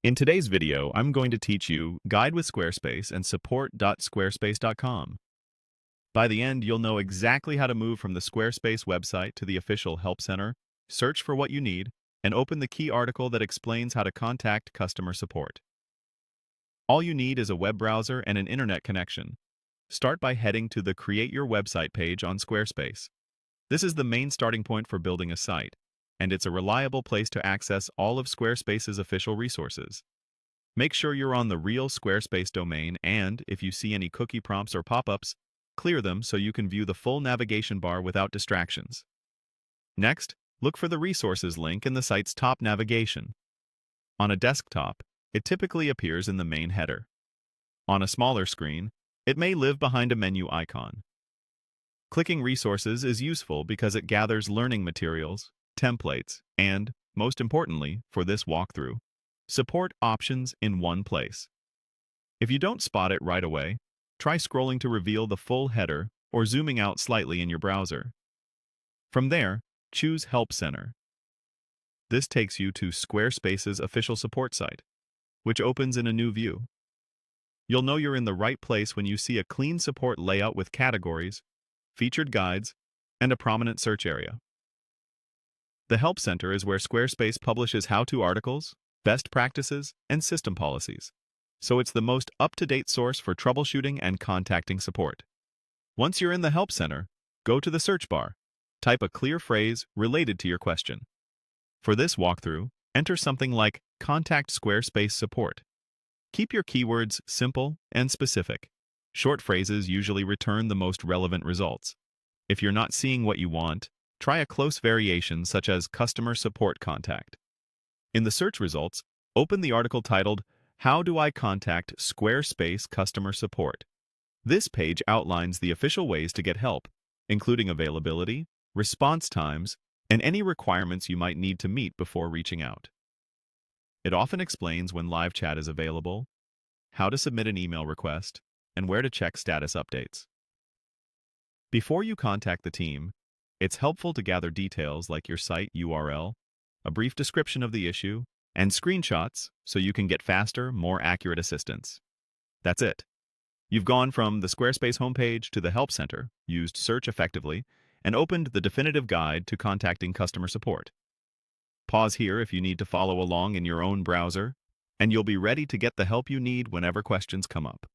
In today's video, I'm going to teach you Guide with Squarespace and support.squarespace.com. By the end, you'll know exactly how to move from the Squarespace website to the official Help Center, search for what you need, and open the key article that explains how to contact customer support. All you need is a web browser and an internet connection. Start by heading to the Create Your Website page on Squarespace. This is the main starting point for building a site, and it's a reliable place to access all of Squarespace's official resources. Make sure you're on the real Squarespace domain, and if you see any cookie prompts or pop-ups, clear them so you can view the full navigation bar without distractions. Next, look for the Resources link in the site's top navigation. On a desktop, it typically appears in the main header. On a smaller screen, it may live behind a menu icon. Clicking Resources is useful because it gathers learning materials, templates, and, most importantly, for this walkthrough, support options in one place. If you don't spot it right away, try scrolling to reveal the full header or zooming out slightly in your browser. From there, choose Help Center. This takes you to Squarespace's official support site, which opens in a new view. You'll know you're in the right place when you see a clean support layout with categories, featured guides, and a prominent search area. The Help Center is where Squarespace publishes how-to articles, best practices, and system policies, so it's the most up-to-date source for troubleshooting and contacting support. Once you're in the Help Center, go to the search bar, type a clear phrase related to your question. For this walkthrough, enter something like Contact Squarespace Support. Keep your keywords simple and specific. Short phrases usually return the most relevant results. If you're not seeing what you want, try a close variation such as Customer Support Contact. In the search results, open the article titled, How Do I Contact Squarespace Customer Support? This page outlines the official ways to get help, including availability, response times, and any requirements you might need to meet before reaching out. It often explains when live chat is available, how to submit an email request, and where to check status updates. Before you contact the team, it's helpful to gather details like your site URL, a brief description of the issue, and screenshots so you can get faster, more accurate assistance. That's it. You've gone from the Squarespace homepage to the Help Center, used search effectively, and opened the definitive guide to contacting customer support. Pause here if you need to follow along in your own browser, and you'll be ready to get the help you need whenever questions come up.